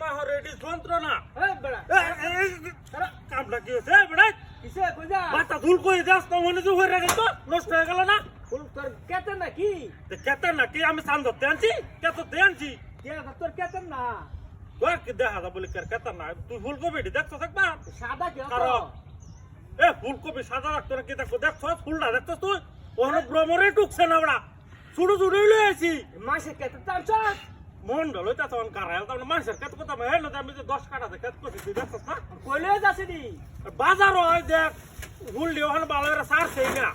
মাহর ready যন্ত্রণা এই বেড়া কামটা কি হয়েছে বেড়া কিসে কইজা মাথা ধুল করে যাস তো মনে যে হয়ে গেল তো নষ্ট হয়ে গেল না ফুল তোর কেতেন নাকি কেতে না কি আমি চান ধরতে আনছি কেতে আনছি তোর কেতেন না তোর কি দেখা যা বলি কেতে না তুই ফুলকপি দেখছো একবার সাদা কি কারো এ ফুলকপি সাদা রাখতো না কি দেখো দেখছো ফুলটা দেখছো তুই ওখানে ভ্রমরে ঢুকছে না ওরা ছুটু ছুটু লয়ে আছি মাসে কেতেন চাচ্ছ মন ঢলো তা তখন কারাইল তার মানুষের ক্ষেত কথা হেলো আমি যে 10 কাটাতে ক্ষেত করছি তুই দেখছস না কইলে যাচ্ছে নি বাজার হয় দেখ হুললি ওখানে ভালো করে সারছেই না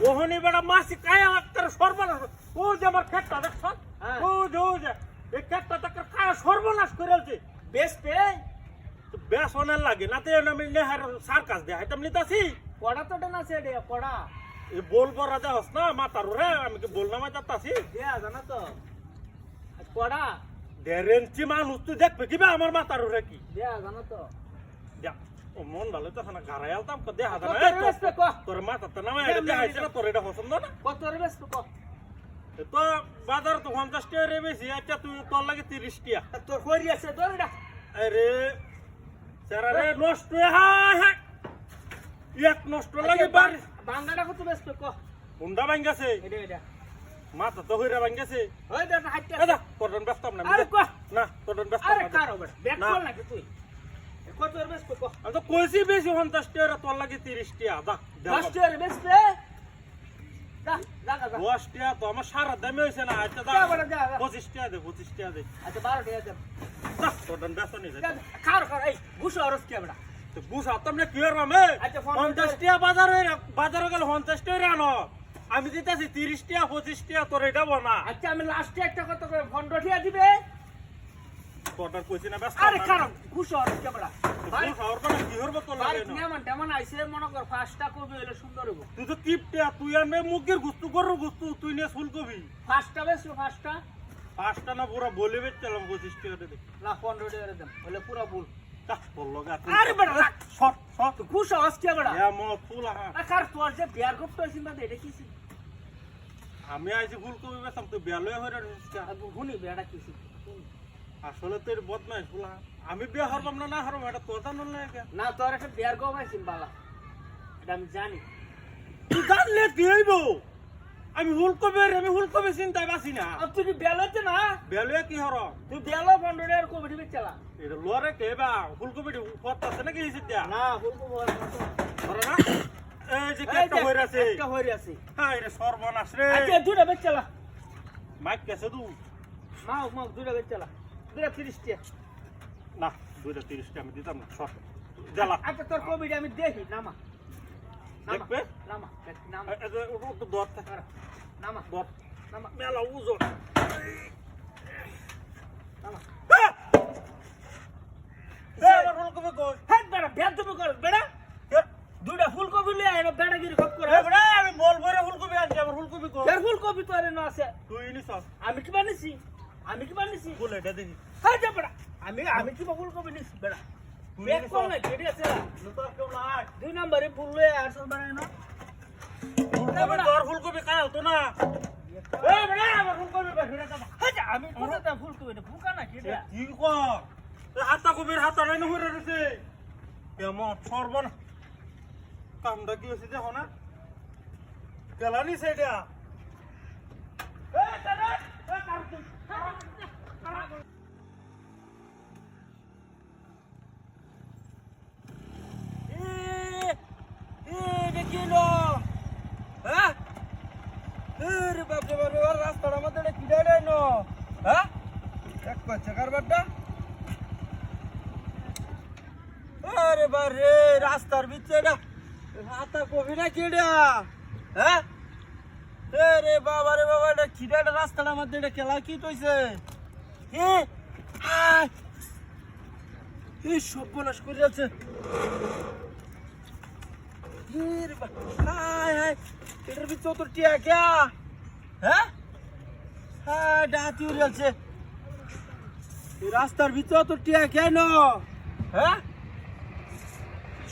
ওখানে বেড়া মাসি কায়া লাগতার সর্বনাশ ও যে আমার ক্ষেতটা দেখছস ও যে এই ক্ষেতটা তাকে কায়া সর্বনাশ করেছে বেশ পে বেশ অনেক লাগে না তে আমি নেহার সার্কাস দেয় হাইতাম নিতাছি পড়া তো না সেডে পড়া এই বলবো রাজা হস না মাতার রে আমি কি বলনা মা যাতাছি দেয়া জানা তো পড়া দেরেঞ্চি মানুষ তুই দেখবে কিবা আমার মাতার রে কি দেয়া জানা তো যা ও মন ভালো তো না গাড়াই আলতাম কো দেখা কত যায় রেস পে কো তোর মাথা তো নামা এটা দেখাইছে না তোর এটা পছন্দ না কত রেস পে কো তো বাজার তো 50 টাকা রে বেশি আচ্ছা তুই তোর লাগে 30 টাকা তোর করি আছে দড়িটা আরে সারা রে নষ্ট হ্যাঁ হ্যাঁ এক নষ্ট লাগে বাড়ি বাংলাটা কত বেশ পে কো হুন্ডা ভাঙ্গাছে এটা মাথা তো হইরা ভাঙ্গাছে ওই দেখ হাইতে দাদা তোর ব্যস্ত না আরে কো না তোর ব্যস্ত আরে কারো বেটা ব্যাক কল নাকি তুই কত বেশ পে কো আমি তো কইছি বেশি 50 টাকা তোর লাগে 30 টাকা দা 10 টাকা বেশ পে দা দা দা 10 টাকা তো আমার সারা দামে হইছে না আচ্ছা দা যা বেটা, যা, যা। 25 টাকা দে 25 টাকা দে আচ্ছা 12 টাকা দে দা তোর ব্যস্ত নেই কারো এই ঘুষ অরস কে বেটা তো বুঝা তোমরা কি করবা মে আচ্ছা, 50 টাকা বাজারে গেল 50 টাকা আনো আমি দিতেছি 30 টাকা 25 টাকা তোর এটা বনা আচ্ছা আমি লাস্টে একটা কত করে ফন্ড ঠিয়া দিবে তোরটার কইছি না ব্যস্ত আরে কারো ঘুষ অরস কে বেটা ভাই খাওয়ার পরে কি করবো তোর ভাই লাগে না নিয়মন তেমন আইছে মনে কর ফাস্টটা কবি হইলে সুন্দর হইব তুই তো কিপটা তুই আনবে মুগের গুস্তু গরুর গুস্তু তুই নে ফুলকপি ফাস্টটা বেশ ফাস্টটা পাঁচটা না পুরো বলে বেচলাম 25 টাকা দে না 15 টাকা দেন হলে পুরো ভুল তা বললো গা আরে বেটা রাখ। শট শট ঘুষ অরস কে বেটা এ মো ফুল হা আর কার তোর যে বিয়ার গুপ্ত হইছিস না এটা কিছি আমি আইছি ফুলকপি বেচাম তুই বেলয়ে হইরা নিছিস আর হুনি বেটা কিছি আসলে তোর বদমাই ফুল আমি বিয়া হরবাম না হরবাম এটা তোর জানো না কে না তোর একটা বিয়ার গো পাইছিস বালা এটা আমি জানি তুই জানলে কি হইব আমি ফুলকপি চিন্তায় বাসি না আর তুই বেলাতে না বেলয়ে কি হর তুই বেলা 15 টাকার কবি বেচলা এটা লরে কে বা ফুলকপি পথ আছে নাকি হিসে দিয়া না ফুল কো বল ধরে না এই যে কেটে হইরা আছে একটা হইরে আছে হ্যাঁ এটা সর্বনাশ রে আচ্ছা দুটা বেচলা মাইক কেছে দু মাও দুটা বেচলা দুটা 30 টাকা না 230 টাকা আমি দিতাম না শর্ট জ্বালা আচ্ছা তোর কবিটা আমি দেখি নামা দেখবে নামা নামা এটা তো দর থাকে নামা দর নামা মেলা উজো নামা আমার ফুলকপি কই হেড বেটা বেদ তুমি কর বেটা দুটা ফুলকপি লিয়ে আইনো বেটাগিরি খপ করে এবড়া আমি বলবো রে ফুলকপি আনছি আমার ফুলকপি কই এর ফুলকপি তো আরে না আছে তুই নিছ আমি কি বানিয়েছি বলে এটা দেখি হ্যাঁ যা বেটা আমি কি ফুলকপি নিছি বেটা তুই ব্যাক নিছ কল না কেটে আছে তোর কেউ নাই দুই নম্বরে ফুল লয়ে আর সব বানাই না ফুলকপি তোর ফুলকপি কাল তো না এ বড়া আমার ফুলকপি বের দাও হ্যাঁ আমি কোথাটা ফুলকপি এটা ফুকা না কেটে কি কর হাতা কবির হাতা নাই না হইরা রইছে কেমন সর্বন কামটা কি হইছে দেখো না কেলানি সেটা এ দাদা এ কারু দেখিলো হ্যাঁ রে বাপ রে বাপ রাস্তার মধ্যে কি ডাইলো নো হ্যাঁ এক কচ্ছে কারবারটা আরে বারে রাস্তার ভিতরে হাতা কবি না কেডা হ্যাঁ রে বাবা এটা খিডাটা রাস্তার মধ্যে এটা খেলা কি কইছে এই সর্বনাশ করে যাচ্ছে এটার ভিতরে তোর টিয়া ক্যা হ্যাঁ হ্যাঁ ডাহাতি উড়ে যাচ্ছে এই রাস্তার ভিতরে তোর টিয়া কেন হ্যাঁ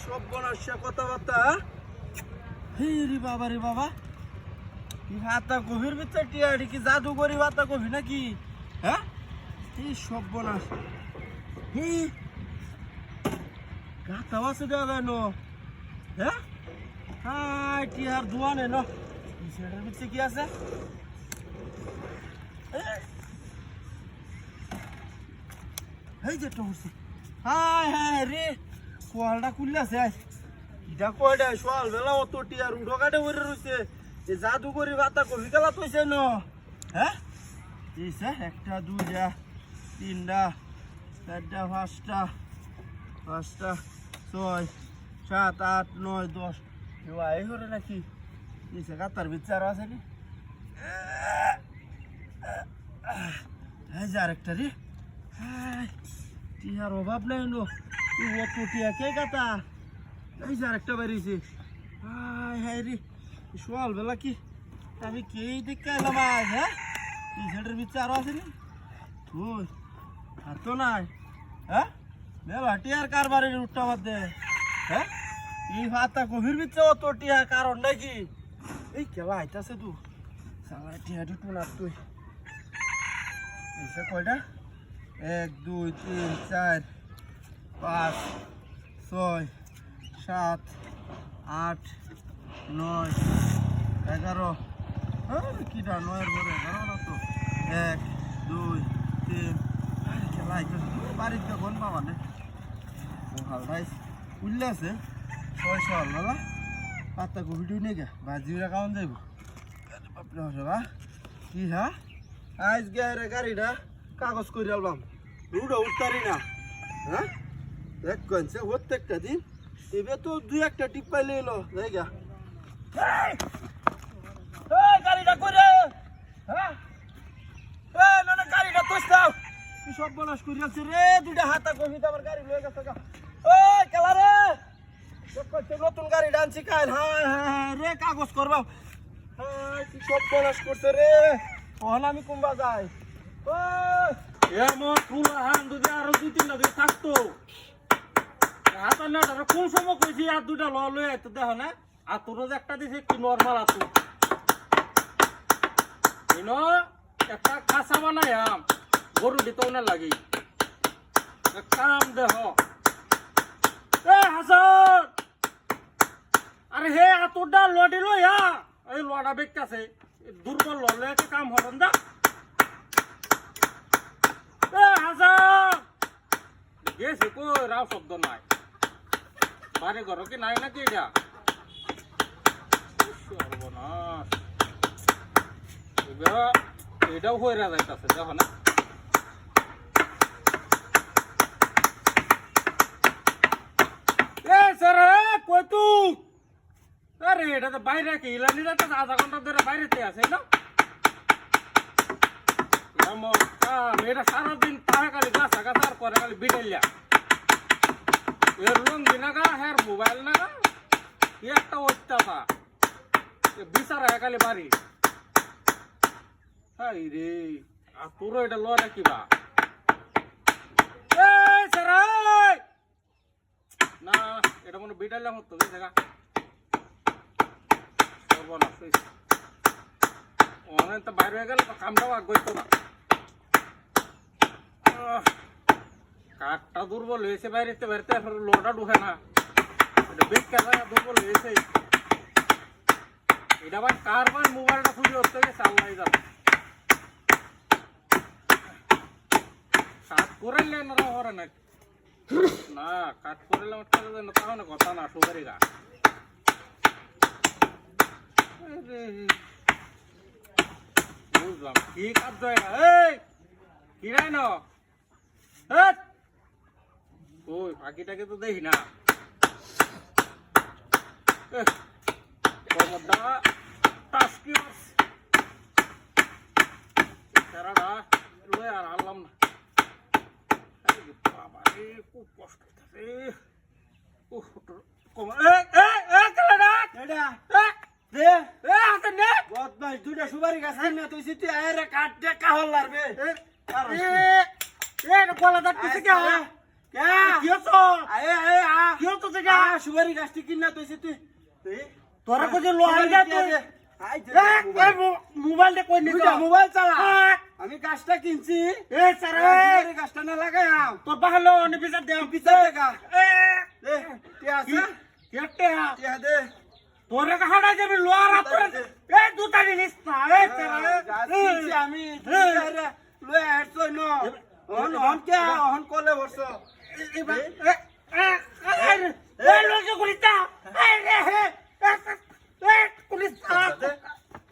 সর্বনাশ কথাবার্তা রে বাবা হাতা গভীর ভিতরে টিয়া কি জাদু করি হাতা গভীর নাকি হ্যাঁ এই সর্বনাশ হি গাতাও আছে দেওয়া যায় নো হ্যাঁ হাই টিহার দোয়ানে ন সেটার ভিতরে কি আছে এই যে টহসি হাই হাই রে কোয়ালটা খুললে আছে এটা কয়টা সোয়াল বেলা অত টিয়ার উঠো কাটে ওরে রইছে এ জাদু করি বাতা কবি গেলা তৈছে ন হ্যাঁ এইছে একটা দুইটা তিনটা চারটা পাঁচটা ছয় সাত আট নয় 10 এই করে নাকি এইছে কাতার ভিতরে আরো আছে নি এই যে আরেকটা রে টিয়ার অভাব নাই নো অত টিয়া কে কাতা এই যে আরেকটা বেরিয়েছে হাই হাই রে সোয়াল বেলা কি আমি কেই দেখতে এলাম আজ হ্যাঁ টি শার্টের ভিতরে আরো আছে নি ওই আর তো নাই হ্যাঁ মেলা টিয়ার কারবারের উঠটা বাদ দে হ্যাঁ এই ভাতা গভীর ভিতরে অত টিয়া কারণ নাকি এই কেলা আইতাছে তু সালা টিয়া দুটো না তুই এইসব কয়টা 1 2 3 4 5 6 7 8 9 11 কিটা 9 এর পরে 11 না তো 1 2 3 খেলা আইতাছে বাড়িতে কোন পাবা না হাল রাইস উল্লে আছে 6 হালওয়ালা পাতা কপি টুই নেই ভাজিরা খাওয়ান যাইব বাপরে হসবা কি হ্যাঁ আজ গে গাড়িটা কাগজ করে আলবাম রুডা উঠতারি না হ্যাঁ এক কইছে প্রত্যেকটা দিন এবে তো দুই একটা টিপ পাইলে এলো জায়গা এই গাড়িটা করে হ্যাঁ এই না না গাড়িটা তোস দাও কি সব বলাস করে আছে রে দুইটা হাতা কবি তো আমার গাড়ি লয়ে গেছে ওই কেলা রে নতুন গাড়ি ডানছি কাল হায় হায় রে কাগজ করবা কি সব বলাস করছে রে ওহন আমি কুম্বা যাই এমন ফুলা হান যদি আরো 2-3টা দিয়ে থাকতো হাতা না তারা কোন সময় কইছি আর দুইটা লয়ে আইতো দেখো না আর তোর যে একটা দিছে কি নরমাল আতো ইনো একটা কাঁচা বানায়াম গরু দিতেও না লাগি কাম দেহ এ হাসান আরে হে আতোটা লডি লইয়া এই লড়া বেকতাছে দুর্বল ললে কি কাম হরন দা এ হাসান গেছে কই রাও শব্দ নাই বাড়ি ঘর কি নাই নাকি এটা সর্বনাশ এটাও হয়ে যাইতাছে দেখো না কই তুই আরে এটা তো বাইরে কি ইলানিটা তো আধা ঘন্টা ধরে বাইরেতে আছে না এমন এটা সারাদিন তাহা খালি গাছা গাছার করে খালি বিটাইলা এর লঙ্গি নাগা হ্যার মোবাইল নাগা একটা অত্যাচার বিচার হয় খালি বাড়ি হাই রে আর তোর এটা লড়া কিবা না এটা মনে বিটাইলাম হতো দেখা সর্বনাশ হয়েছে অনেক তো বাইরে হয়ে গেলে তো কামটাও আগ্রহিত না কাঠটা দুর্বল হয়েছে বাইরেতে বাইরেতে লোটা ঢুকে না এটা বেশ কেনা দুর্বল হয়েছে এটা ভাই কার ভাই মোবাইলটা খুঁজে উঠতে গেছে আল্লাহ যাবে কাঠ করাইলে না হরে নাকি না কাঠ করাইলে তাহলে কথা না সুগারি গা বুঝলাম কি কাজ হয় না এই কিরাই না ওই পাখিটাকে তো দেখি না টাস্কি সারাটা লয়ে আর আনলাম না বাবারে খুব কষ্ট হচ্ছে দুইটা সুপারি গাছ না তুই সিটি আরে কাট দে কাহল লাগবে সুপারি গাছটি কিনা তুই সিটি তোরা কোথায় লোহাই যা তুই আই যে মোবাইল দে কই নি দুইটা মোবাইল চালা হ্যাঁ। আমি গাছটা কিনছি এ স্যার আরে গাছটা না লাগায়াম তোর বাহালো নি বিচার দে পিছা দেখা এ দে কে আছে কেটে কে দে তোরে হাড়া যাবি লোয়ার আপরে এ দুটা জিনিস না এ গাছ স্যার কিনছি আমি আরে লয়ে আসছই ন অন অন কে অন কলে বসো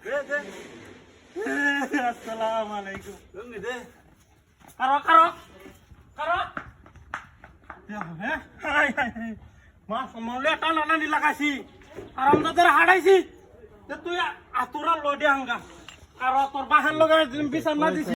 দে দে আসসালামু আলাইকুম তুমি দে কারো মা সমলে টানা নানি লাগাইছি আর আমরা তোর হাড়াইছি তুই আতুরা লডে হাঙ্গা আর তোর বাহার লগে বিছানা দিছি